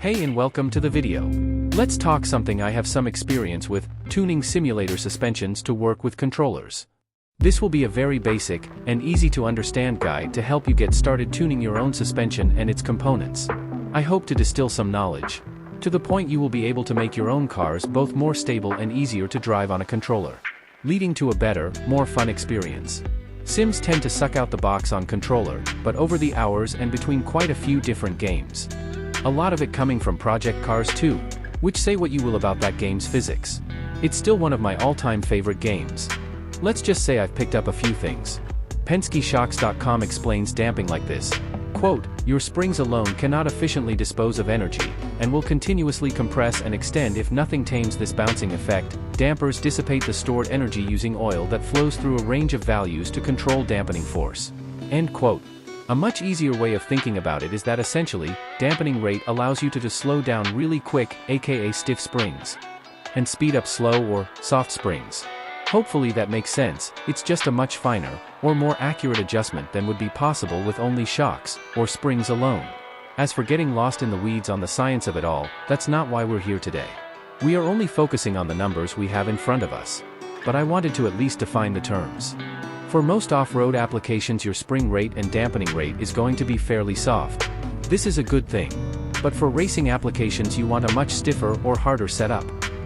Hey and welcome to the video. Let's talk something I have some experience with, tuning simulator suspensions to work with controllers. This will be a very basic and easy to understand guide to help you get started tuning your own suspension and its components. I hope to distill some knowledge to the point you will be able to make your own cars both more stable and easier to drive on a controller, leading to a better, more fun experience. Sims tend to suck out the box on controller, but over the hours and between quite a few different games. A lot of it coming from Project Cars 2, which say what you will about that game's physics. It's still one of my all-time favorite games. Let's just say I've picked up a few things. PenskeShocks.com explains damping like this. Quote, your springs alone cannot efficiently dispose of energy, and will continuously compress and extend if nothing tames this bouncing effect. Dampers dissipate the stored energy using oil that flows through a range of values to control dampening force. End quote. A much easier way of thinking about it is that essentially, dampening rate allows you to slow down really quick, aka stiff springs, and speed up slow or soft springs. Hopefully that makes sense. It's just a much finer, or more accurate adjustment than would be possible with only shocks, or springs alone. As for getting lost in the weeds on the science of it all, that's not why we're here today. We are only focusing on the numbers we have in front of us. But I wanted to at least define the terms. For most off-road applications, your spring rate and dampening rate is going to be fairly soft. This is a good thing. But for racing applications, you want a much stiffer or harder setup.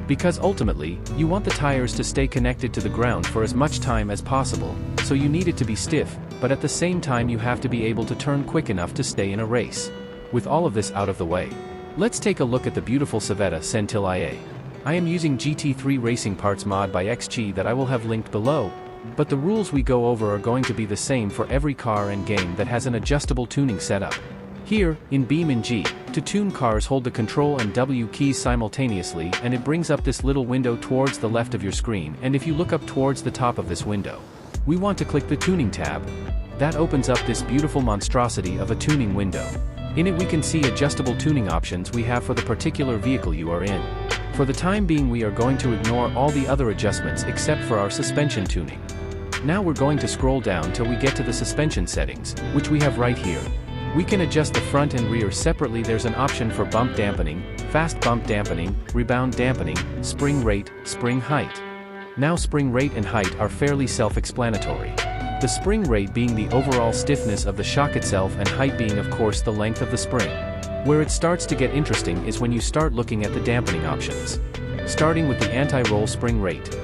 Because ultimately, you want the tires to stay connected to the ground for as much time as possible, so you need it to be stiff, but at the same time you have to be able to turn quick enough to stay in a race. With all of this out of the way, let's take a look at the beautiful Civetta Centil IA. I am using GT3 Racing Parts mod by XG that I will have linked below, but the rules we go over are going to be the same for every car and game that has an adjustable tuning setup. Here, in Beam and G, to tune cars, hold the Control and W keys simultaneously and it brings up this little window towards the left of your screen, and if you look up towards the top of this window, we want to click the Tuning tab. That opens up this beautiful monstrosity of a tuning window. In it we can see adjustable tuning options we have for the particular vehicle you are in. For the time being we are going to ignore all the other adjustments except for our suspension tuning. Now we're going to scroll down till we get to the suspension settings, which we have right here. We can adjust the front and rear separately. There's an option for bump dampening, fast bump dampening, rebound dampening, spring rate, spring height. Now spring rate and height are fairly self-explanatory. The spring rate being the overall stiffness of the shock itself and height being of course the length of the spring. Where it starts to get interesting is when you start looking at the dampening options. Starting with the anti-roll spring rate,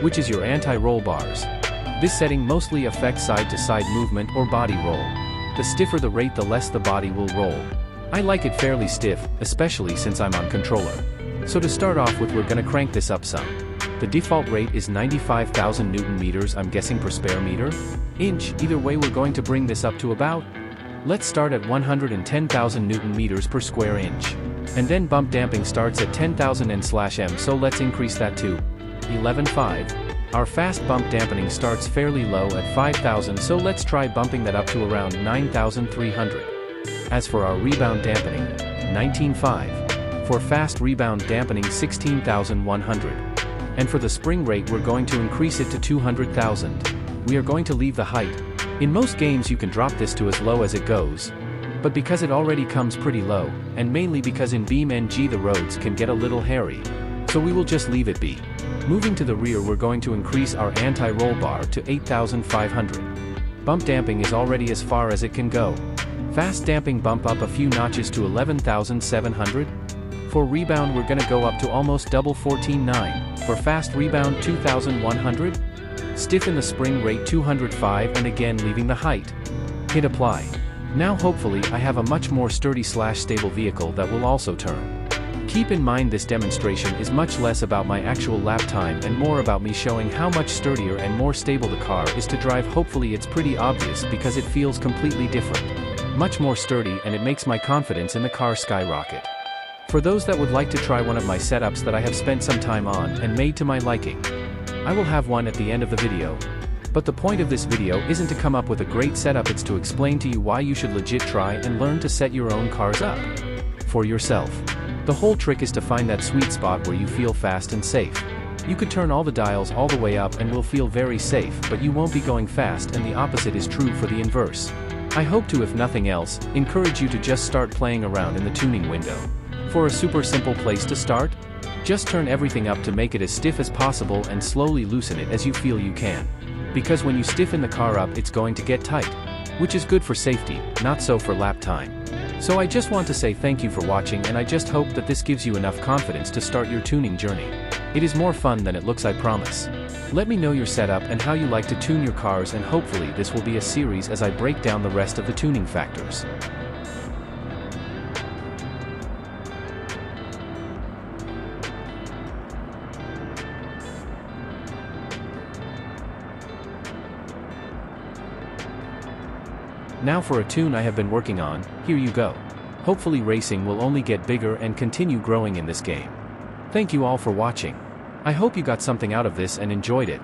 which is your anti-roll bars. This setting mostly affects side-to-side movement or body roll. The stiffer the rate, the less the body will roll. I like it fairly stiff, especially since I'm on controller. So to start off with, we're gonna crank this up some. The default rate is 95,000 Newton meters, I'm guessing per square meter? Inch, either way we're going to bring this up to about. Let's start at 110,000 Newton meters per square inch. And then bump damping starts at 10,000 N/m, so let's increase that to 11.5. Our fast bump dampening starts fairly low at 5,000, so let's try bumping that up to around 9,300. As for our rebound dampening, 19.5. For fast rebound dampening, 16,100. And for the spring rate we're going to increase it to 200,000. We are going to leave the height. In most games you can drop this to as low as it goes. But because it already comes pretty low, and mainly because in Beam NG the roads can get a little hairy, so we will just leave it be. Moving to the rear we're going to increase our anti-roll bar to 8,500. Bump damping is already as far as it can go. Fast damping bump up a few notches to 11,700. For rebound we're gonna go up to almost double 14.9. For fast rebound 2,100. Stiffen the spring rate 205 and again leaving the height. Hit apply. Now hopefully I have a much more sturdy/stable vehicle that will also turn. Keep in mind this demonstration is much less about my actual lap time and more about me showing how much sturdier and more stable the car is to drive. Hopefully it's pretty obvious because it feels completely different. Much more sturdy, and it makes my confidence in the car skyrocket. For those that would like to try one of my setups that I have spent some time on and made to my liking, I will have one at the end of the video. But the point of this video isn't to come up with a great setup, it's to explain to you why you should legit try and learn to set your own cars up for yourself. The whole trick is to find that sweet spot where you feel fast and safe. You could turn all the dials all the way up and will feel very safe, but you won't be going fast, and the opposite is true for the inverse. I hope to, if nothing else, encourage you to just start playing around in the tuning window. For a super simple place to start, just turn everything up to make it as stiff as possible and slowly loosen it as you feel you can. Because when you stiffen the car up it's going to get tight. Which is good for safety, not so for lap time. So I just want to say thank you for watching, and I just hope that this gives you enough confidence to start your tuning journey. It is more fun than it looks, I promise. Let me know your setup and how you like to tune your cars, and hopefully this will be a series as I break down the rest of the tuning factors. Now for a tune I have been working on, here you go. Hopefully racing will only get bigger and continue growing in this game. Thank you all for watching. I hope you got something out of this and enjoyed it.